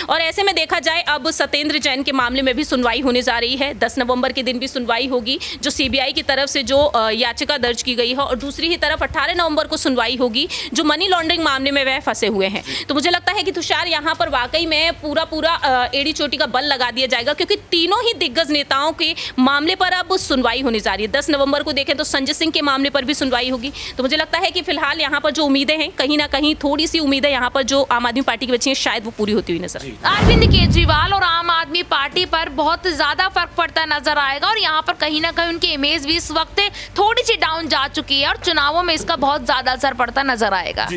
और ऐसे में देखा जाए अब सत्येंद्र जैन के मामले में भी सुनवाई होने जा रही है। 10 नवंबर के दिन भी सुनवाई होगी, जो सीबीआई की तरफ से जो याचिका दर्ज की गई है, और दूसरी ही तरफ 18 नवंबर को सुनवाई होगी जो मनी लॉन्ड्रिंग मामले में वह फंसे हुए हैं। तो मुझे लगता है कि तुषार, यहाँ पर वाकई में पूरा एड़ी चोटी का बल लगा दिया जाएगा, क्योंकि तीनों ही दिग्गज नेताओं के मामले पर अब सुनवाई होने जा रही है। 10 नवंबर को देखें तो संजय सिंह के मामले पर भी सुनवाई होगी। तो मुझे लगता है कि फिलहाल यहाँ पर जो उम्मीदें हैं, कहीं ना कहीं थोड़ी सी उम्मीदें यहाँ पर जो आम आदमी पार्टी की बची हैं, शायद वो पूरी होती हुई नजर आए। अरविंद केजरीवाल और आम आदमी पार्टी पर बहुत ज्यादा फर्क पड़ता नजर आएगा, और यहाँ पर कहीं ना कहीं उनकी इमेज भी इस वक्त थोड़ी सी डाउन जा चुकी है, और चुनावों में इसका बहुत ज्यादा असर पड़ता नजर आएगा।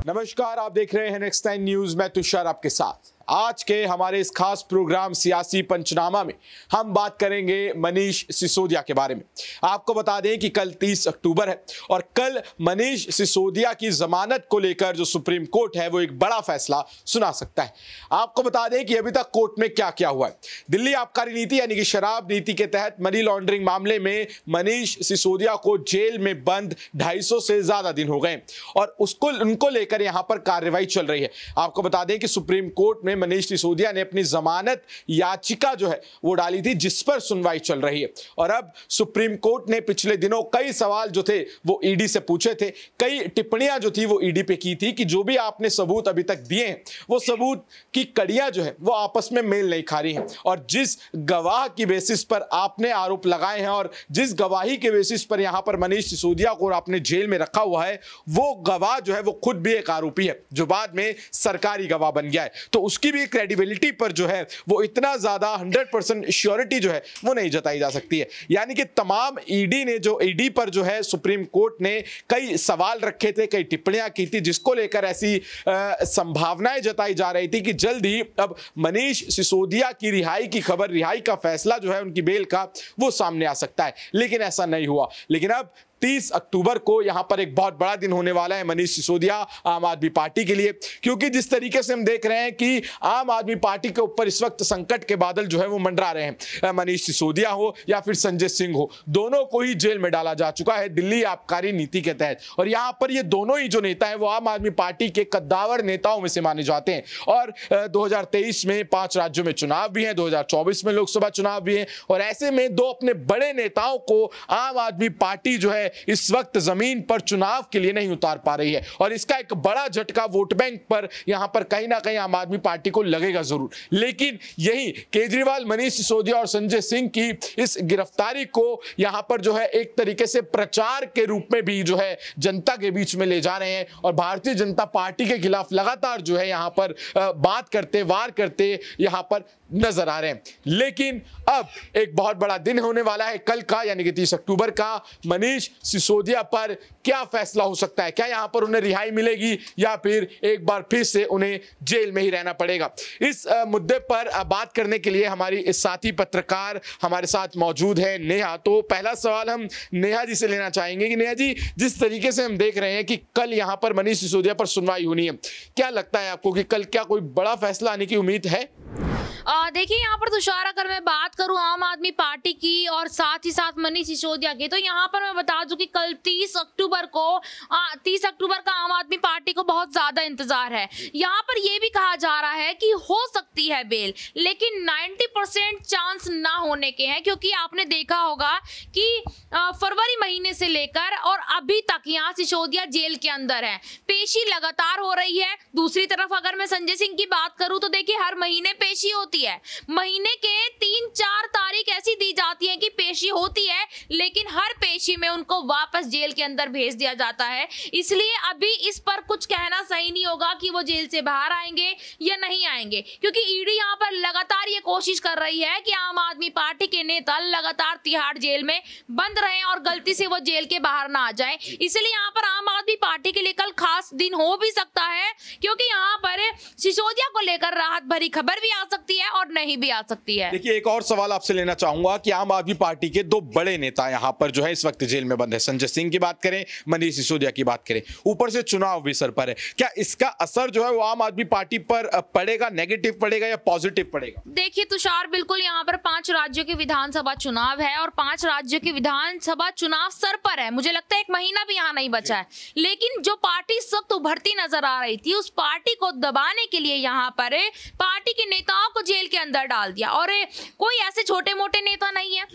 नमस्कार, आप देख रहे हैं नेक्स्ट 9 न्यूज। मैं तुषार आपके साथ। आज के हमारे इस खास प्रोग्राम सियासी पंचनामा में हम बात करेंगे मनीष सिसोदिया के बारे में। आपको बता दें कि कल 30 अक्टूबर है और कल मनीष सिसोदिया की जमानत को लेकर जो सुप्रीम कोर्ट है वो एक बड़ा फैसला सुना सकता है। आपको बता दें कि अभी तक कोर्ट में क्या क्या हुआ है। दिल्ली आबकारी नीति यानी कि शराब नीति के तहत मनी लॉन्ड्रिंग मामले में मनीष सिसोदिया को जेल में बंद 250 से ज्यादा दिन हो गए और उनको लेकर यहां पर कार्रवाई चल रही है। आपको बता दें कि सुप्रीम कोर्ट में मनीष सिसोदिया ने अपनी जमानत याचिका जो है वो डाली थी, जिस पर सुनवाई चल रही है। और अब सुप्रीम कोर्ट ने पिछले दिनों कई सवाल जो थे वो ईडी से पूछे थे, कई टिप्पणियां जो थी वो ईडी पे की थी कि जो भी आपने सबूत अभी तक दिए हैं वो सबूत की कड़ियां जो है वो आपस में मेल नहीं खा रही हैं, और जिस गवाह की बेसिस पर आपने आरोप लगाए हैं और जिस गवाही के बेसिस पर यहां पर मनीष सिसोदिया को आपने जेल में रखा हुआ है, वो गवाह जो है वो खुद भी एक आरोपी है जो बाद में सरकारी गवाह बन गया है। तो उसकी भी क्रेडिबिलिटी पर जो है वो इतना ज्यादा 100% श्योरिटी जो है वो नहीं जताई जा सकती है। यानी कि तमाम ईडी पर जो है सुप्रीम कोर्ट ने कई सवाल रखे थे, कई टिप्पणियां की थी, जिसको लेकर ऐसी संभावनाएं जताई जा रही थी कि जल्द ही अब मनीष सिसोदिया की रिहाई की खबर, रिहाई का फैसला जो है उनकी बेल का वो सामने आ सकता है, लेकिन ऐसा नहीं हुआ। लेकिन अब 30 अक्टूबर को यहां पर एक बहुत बड़ा दिन होने वाला है मनीष सिसोदिया आम आदमी पार्टी के लिए, क्योंकि जिस तरीके से हम देख रहे हैं कि आम आदमी पार्टी के ऊपर इस वक्त संकट के बादल जो है वो मंडरा रहे हैं। मनीष सिसोदिया हो या फिर संजय सिंह हो, दोनों को ही जेल में डाला जा चुका है दिल्ली आबकारी नीति के तहत। और यहां पर ये दोनों ही जो नेता हैं वो आम आदमी पार्टी के कद्दावर नेताओं में से माने जाते हैं। और 2023 में 5 राज्यों में चुनाव भी हैं, 2024 में लोकसभा चुनाव भी हैं, और ऐसे में दो अपने बड़े नेताओं को आम आदमी पार्टी जो है इस वक्त जमीन पर चुनाव के लिए नहीं उतार पा रही है। और इसका एक बड़ा झटका वोट बैंक पर यहां पर कहीं ना कहीं आम आदमी पार्टी को लगेगा जरूर। लेकिन यही केजरीवाल, मनीष सिसोदिया और संजय सिंह की इस गिरफ्तारी को यहां पर जो है एक तरीके से प्रचार के रूप में भी जो है जनता के बीच में ले जा रहे हैं, और भारतीय जनता पार्टी के खिलाफ लगातार जो है यहां पर बात करते, वार करते यहां पर नजर आ रहे हैं। लेकिन अब एक बहुत बड़ा दिन होने वाला है कल का, यानी कि 30 अक्टूबर का। मनीष सिसोदिया पर क्या फैसला हो सकता है? क्या यहां पर उन्हें रिहाई मिलेगी या फिर एक बार फिर से उन्हें जेल में ही रहना पड़ेगा? इस मुद्दे पर बात करने के लिए हमारी साथी पत्रकार हमारे साथ मौजूद है नेहा। तो पहला सवाल हम नेहा जी से लेना चाहेंगे कि नेहा जी, जिस तरीके से हम देख रहे हैं कि कल यहां पर मनीष सिसोदिया पर सुनवाई होनी है, क्या लगता है आपको कि कल क्या कोई बड़ा फैसला आने की उम्मीद है? देखिए, यहाँ पर तुषार, अगर मैं बात करूं आम आदमी पार्टी की और साथ ही साथ मनीष सिसोदिया की, तो यहाँ पर मैं बता दूं कि कल 30 अक्टूबर का आम आदमी पार्टी को बहुत ज्यादा इंतजार है। यहाँ पर यह भी कहा जा रहा है कि हो सकती है बेल, लेकिन 90% चांस ना होने के हैं, क्योंकि आपने देखा होगा कि फरवरी महीने से लेकर और अभी तक यहाँ सिसोदिया जेल के अंदर है, पेशी लगातार हो रही है। दूसरी तरफ अगर मैं संजय सिंह की बात करूं तो देखिए, हर महीने पेशी होती है, महीने के 3-4 तारीख ऐसी दी जाती है कि पेशी होती है, लेकिन हर पेशी में उनको वापस जेल के अंदर भेज दिया जाता है। इसलिए अभी इस पर कुछ कहना सही नहीं होगा कि वो जेल से बाहर आएंगे या नहीं आएंगे, क्योंकि ईडी यहाँ पर लगातार ये कोशिश कर रही है कि आम आदमी पार्टी के नेता लगातार तिहाड़ जेल में बंद रहे और गलती से वो जेल के बाहर ना आ जाए। इसलिए यहाँ पर आम आदमी पार्टी के लिए कल खास दिन हो भी सकता है, क्योंकि यहाँ पर सिसोदिया को लेकर राहत भरी खबर भी आ सकती है और नहीं भी आ सकती है। देखिए, एक और सवाल आपसे लेना चाहूंगा कि आम आदमी पार्टी के दो बड़े नेता यहाँ पर जो है इस वक्त जेल में बंद है। संजय सिंह की बात करें, मनीष सिसोदिया की बात करें, ऊपर से चुनाव भी सर पर है। क्या इसका असर जो है वो आम आदमी पार्टी पर पड़ेगा, नेगेटिव पड़ेगा या पॉजिटिव पड़ेगा? देखिए तुषार, बिल्कुल यहाँ पर 5 राज्यों के विधानसभा चुनाव है और 5 राज्यों के विधानसभा चुनाव सर पर है। मुझे लगता है 1 महीना भी यहाँ नहीं बचा है, लेकिन जो पार्टी इस वक्त उभरती नजर आ रही थी, उस पार्टी को दबाने के लिए यहाँ पर पार्टी के नेताओं को जेल के अंदर डाल दिया। और कोई ऐसे छोटे मोटे नेता नहीं है,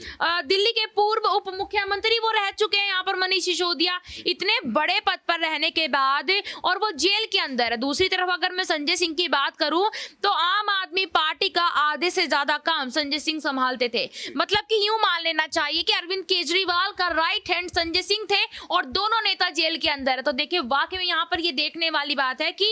दिल्ली के पूर्व उप मुख्यमंत्री वो रह चुके हैं यहाँ पर मनीष सिसोदिया, इतने बड़े पद पर रहने के बाद, और वो जेल के अंदर है। दूसरी तरफ अगर मैं संजय सिंह की बात करूं तो आम आदमी पार्टी का आधे से ज्यादा काम संजय सिंह संभालते थे। मतलब कि यूं मान लेना चाहिए कि अरविंद केजरीवाल का राइट हैंड संजय सिंह थे और दोनों नेता जेल के अंदर है। तो देखिए, वाकई में यहाँ पर ये देखने वाली बात है कि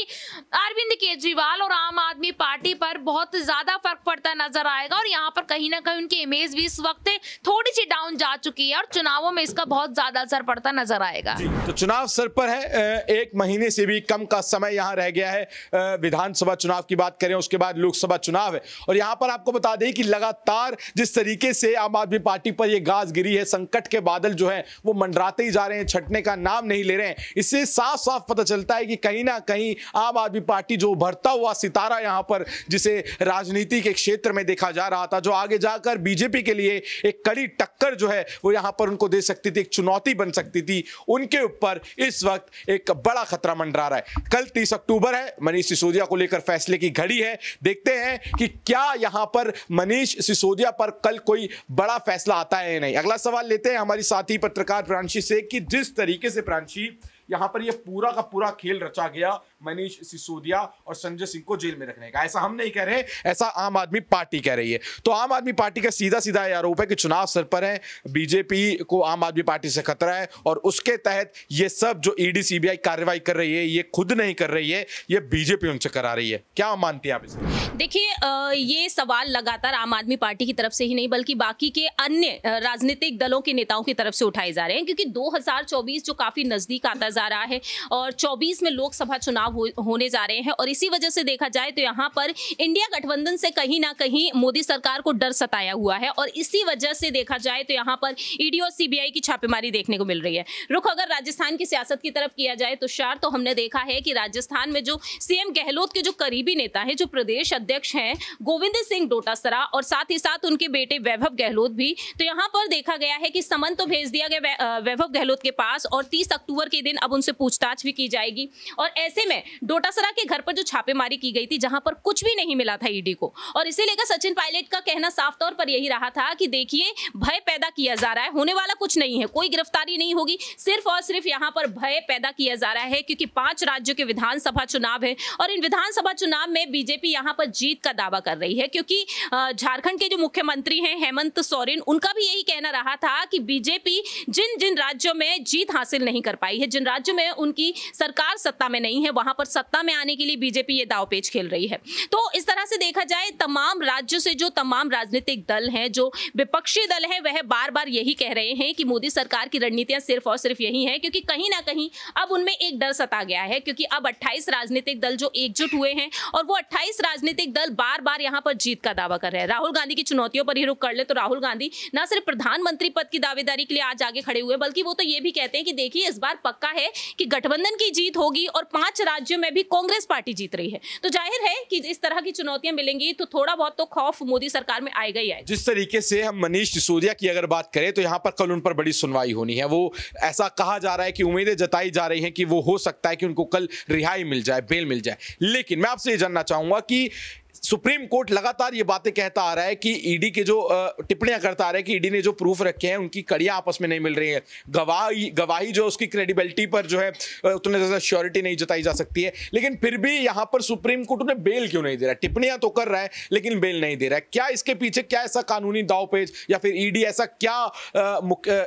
अरविंद केजरीवाल और आम आदमी पार्टी पर बहुत ज्यादा फर्क पड़ता नजर आएगा, और यहाँ पर कहीं ना कहीं उनकी इमेज भी इस वक्त थोड़ी सी डाउन जा चुकी है और चुनावों में इसका बहुत ज्यादा असर पड़ता नजर आएगा। तो चुनाव सर पर है, 1 महीने से भी कम का समय यहाँ रह गया है। विधानसभा चुनाव की बात करें, उसके बाद लोकसभा चुनाव है, और यहाँ पर आपको बता दें कि लगातार जिस तरीके से आम आदमी पार्टी पर यह गाज गिरी है, संकट के बादल जो है वो मंडराते ही जा रहे हैं, छटने का नाम नहीं ले रहे हैं। इससे साफ साफ पता चलता है कि कहीं ना कहीं आम आदमी पार्टी जो उभरता हुआ सितारा यहाँ पर, जिसे राजनीति के क्षेत्र में देखा जा रहा था, जो आगे जाकर बीजेपी के लिए एक कड़ी टक्कर जो है वो यहाँ पर उनको दे सकती थी, एक चुनौती बन सकती थी, उनके ऊपर इस वक्त एक बड़ा खतरा मंडरा रहा है। कल 30 अक्टूबर है, मनीष सिसोदिया को लेकर फैसले की घड़ी है। देखते हैं कि क्या यहां पर मनीष सिसोदिया पर कल कोई बड़ा फैसला आता है या नहीं। अगला सवाल लेते हैं हमारी साथी पत्रकार प्रांशी से कि जिस तरीके से प्रांशी यहां पर यह पूरा का पूरा खेल रचा गया मनीष सिसोदिया और संजय सिंह को जेल में रखने का, ऐसा हम नहीं कह रहे, ऐसा आम आदमी पार्टी कह रही है। तो आम आदमी पार्टी का सीधा सीधा आरोप है कि चुनाव सर पर है, बीजेपी को आम आदमी पार्टी से खतरा है, और उसके तहत ये सब जो ईडी सीबीआई कार्रवाई कर रही है, ये खुद नहीं कर रही है, ये बीजेपी उनसे करा रही है। क्या मानती हैं आप इसे? देखिए, ये सवाल लगातार आम आदमी पार्टी की तरफ से ही नहीं बल्कि बाकी के अन्य राजनीतिक दलों के नेताओं की तरफ से उठाए जा रहे हैं, क्योंकि 2024 जो काफी नजदीक आता जा रहा है और 24 में लोकसभा चुनाव होने जा रहे हैं, और इसी वजह से देखा जाए तो यहाँ पर इंडिया गठबंधन से कहीं ना कहीं मोदी सरकार को डर सताया हुआ है, और इसी वजह से देखा जाए तो यहाँ पर ईडी और सीबीआई की छापेमारी देखने को मिल रही है। रुख अगर राजस्थान की सियासत की तरफ किया जाए तो शार तो हमने देखा है कि राजस्थान में जो सीएम गहलोत के जो करीबी नेता है, जो प्रदेश अध्यक्ष हैं गोविंद सिंह डोटासरा, और साथ ही साथ उनके बेटे वैभव गहलोत भी, तो यहाँ पर देखा गया है कि समन तो भेज दिया गया वैभव गहलोत के पास, और 30 अक्टूबर के दिन अब उनसे पूछताछ भी की जाएगी। और ऐसे में डोटासरा के घर पर जो छापेमारी की गई थी, जहां पर कुछ भी नहीं मिला था ईडी को, और इसे लेकर सचिन पायलट का कहना साफ तौर पर यही रहा था कि देखिए, भय पैदा किया जा रहा है, होने वाला कुछ नहीं है, कोई गिरफ्तारी नहीं होगी, सिर्फ और सिर्फ यहाँ पर भय पैदा किया जा रहा है, क्योंकि 5 राज्यों के विधानसभा चुनाव है, और इन विधानसभा चुनाव में बीजेपी यहाँ पर जीत का दावा कर रही है, क्योंकि झारखंड के जो मुख्यमंत्री हैं हेमंत सोरेन, उनका भी यही कहना रहा था कि बीजेपी जिन जिन राज्यों में जीत हासिल नहीं कर पाई है, जिन राज्यों में उनकी सरकार सत्ता में नहीं है, वहां पर सत्ता में आने के लिए बीजेपी ये दाव पेच खेल रही है। तो इस तरह से देखा जाए, तमाम राज्यों से जो तमाम राजनीतिक दल हैं, जो विपक्षी दल हैं, वह बार बार यही कह रहे हैं कि मोदी सरकार की रणनीतियां सिर्फ और सिर्फ यही है, क्योंकि कहीं ना कहीं अब उनमें एक डर सता गया है, क्योंकि अब 28 राजनीतिक दल जो एकजुट हुए हैं, और वो 28 राजनीतिक दल बार बार यहां पर जीत का दावा कर रहे हैं। राहुल गांधी की चुनौतियों पर ही रुक कर ले तो राहुल गांधी न सिर्फ प्रधानमंत्री पद की दावेदारी के लिए आज आगे खड़े हुए, बल्कि वो तो ये भी कहते हैं कि देखिए, इस बार पक्का है कि गठबंधन की जीत होगी, और 5 राज्यों में भी कांग्रेस पार्टी जीत रही है। तो जाहिर है कि इस तरह की चुनौतियां मिलेंगी तो थोड़ा बहुत तो खौफ मोदी सरकार में आएगा ही आएगा। जिस तरीके से हम मनीष सिसोदिया की अगर बात करें तो यहां पर कल उन पर बड़ी सुनवाई होनी है। वो ऐसा कहा जा रहा है कि उम्मीदें जताई जा रही हैं कि वो हो सकता है कि उनको कल रिहाई मिल जाए, बेल मिल जाए। लेकिन मैं आपसे ये जानना चाहूंगा कि सुप्रीम कोर्ट लगातार ये बातें कहता आ रहा है कि ईडी के जो टिप्पणियां करता आ रहा है कि ईडी ने जो प्रूफ रखे हैं उनकी कड़ियां आपस में नहीं मिल रही है, गवाही जो उसकी क्रेडिबिलिटी पर जो है उतने ज्यादा श्योरिटी नहीं जताई जा सकती है। लेकिन फिर भी यहां पर सुप्रीम कोर्ट उन्हें बेल क्यों नहीं दे रहा है? टिप्पणियां तो कर रहा है लेकिन बेल नहीं दे रहा है। क्या इसके पीछे क्या ऐसा कानूनी दावपेच या फिर ईडी ऐसा क्या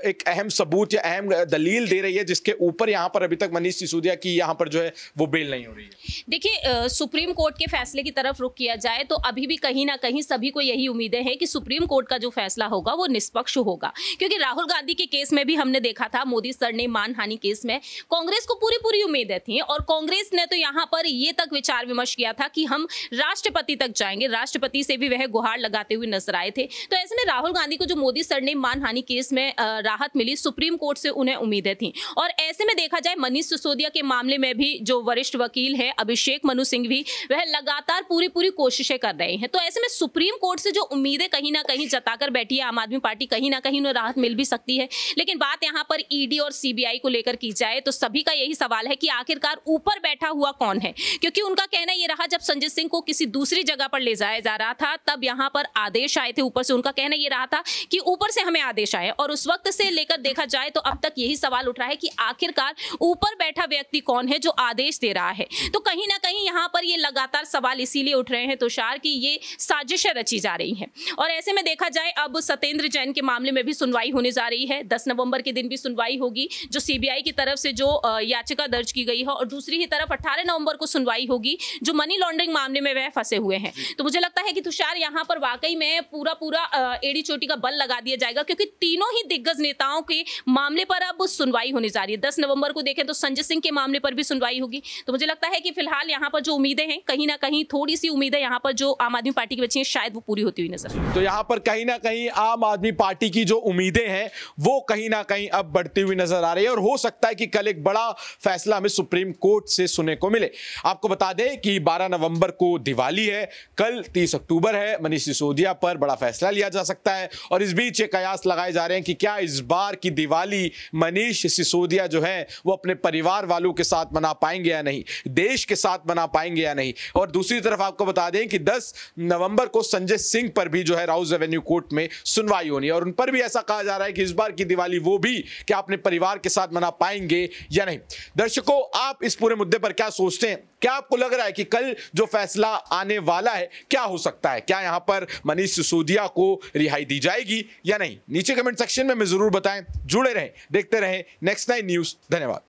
एक अहम सबूत या अहम दलील दे रही है जिसके ऊपर यहां पर अभी तक मनीष सिसोदिया की यहां पर जो है वो बेल नहीं हो रही है? देखिए, सुप्रीम कोर्ट के फैसले की तरफ रुख किया जाए तो अभी भी कहीं ना कहीं सभी को यही उम्मीदें हैं कि सुप्रीम कोर्ट का जो फैसला होगा वो निष्पक्ष होगा, क्योंकि राहुल गांधी के केस में भी हमने देखा था, मोदी सर ने मानहानि केस में कांग्रेस को पूरी उम्मीदें थी और कांग्रेस ने तो यहां पर ये तक विचार विमर्श किया था कि हम राष्ट्रपति तक जाएंगे, राष्ट्रपति से भी वह गुहार लगाते हुए नजर आए थे। तो ऐसे में राहुल गांधी को जो मोदी सर ने मानहानि केस में राहत मिली, सुप्रीम कोर्ट से उन्हें उम्मीदें थी। और ऐसे में देखा जाए मनीष सिसोदिया के मामले में भी जो वरिष्ठ वकील है अभिषेक मनु सिंह भी वह लगातार पूरी कोशिशें कर रहे हैं। तो ऐसे में सुप्रीम कोर्ट से जो उम्मीदें कहीं ना कहीं जताकर बैठी है आम आदमी पार्टी, कहीं ना कहीं उन्हें राहत मिल भी सकती है। लेकिन बात यहां पर ईडी और सीबीआई को लेकर की जाए तो सभी का यही सवाल है कि आखिरकार ऊपर बैठा हुआ कौन है, क्योंकि उनका कहना यह रहा जब संजय सिंह को किसी दूसरी जगह पर ले जाया जा रहा था तब यहां पर आदेश आए थे ऊपर से, उनका कहना यह रहा था कि ऊपर से हमें आदेश आए। और उस वक्त से लेकर देखा जाए तो अब तक यही सवाल उठ रहा है कि आखिरकार ऊपर बैठा व्यक्ति कौन है जो आदेश दे रहा है। तो कहीं ना कहीं यहां पर ये लगातार सवाल इसीलिए उठ रहे हैं तुषार कि ये साजिशें रची जा रही हैं। और ऐसे में देखा जाए अब सत्येंद्र जैन के मामले में भी सुनवाई होने जा रही है। 10 नवंबर के दिन भी सुनवाई होगी, जो सीबीआई की तरफ से जो याचिका दर्ज की गई है, और दूसरी ही तरफ 18 नवंबर को सुनवाई होगी जो मनी लॉन्ड्रिंग मामले में वह फंसे हुए हैं। तो मुझे लगता है कि तुषार यहाँ पर वाकई में पूरा एड़ी चोटी का बल लगा दिया जाएगा, क्योंकि तीनों ही दिग्गज नेताओं के मामले पर अब सुनवाई होने जा रही है। 10 नवंबर को देखें तो संजय सिंह के मामले पर भी सुनवाई होगी। तो मुझे लगता है कि फिलहाल यहाँ पर जो उम्मीदें हैं, कहीं ना कहीं थोड़ी सी उम्मीदें यहाँ पर जो आम आदमी पार्टी की बची हैं शायद वो पूरी होती हुई नजर। तो यहाँ पर कहीं ना कहीं आम आदमी पार्टी की जो उम्मीदें हैं वो कहीं ना कहीं अब बढ़ती हुई नजर आ रही है और हो सकता है कि कल एक बड़ा फैसला हमें सुप्रीम कोर्ट से सुनने को मिले। आपको बता दें कि 12 नवंबर को दिवाली है, कल 30 अक्टूबर है, मनीष सिसोदिया पर बड़ा फैसला लिया जा सकता है। और इस बीच ये कयास लगाए जा रहे हैं कि क्या इस बार की दिवाली मनीष सिसोदिया जो है वो अपने परिवार वालों के साथ मना पाएंगे या नहीं, देश के साथ मना पाएंगे या नहीं। और दूसरी तरफ आपको बता दें कि 10 नवंबर को संजय सिंह पर भी जो है राउज एवेन्यू कोर्ट में सुनवाई होनी है और उन पर भी ऐसा कहा जा रहा है कि इस बार की दिवाली वो भी क्या अपने परिवार के साथ मना पाएंगे या नहीं। दर्शकों, आप इस पूरे मुद्दे पर क्या सोचते हैं? क्या आपको लग रहा है कि कल जो फैसला आने वाला है क्या हो सकता है? क्या यहां पर मनीष सिसोदिया को रिहाई दी जाएगी या नहीं? नीचे कमेंट सेक्शन में जरूर बताएं। जुड़े रहें, देखते रहें नेक्स्ट 9 न्यूज़। धन्यवाद।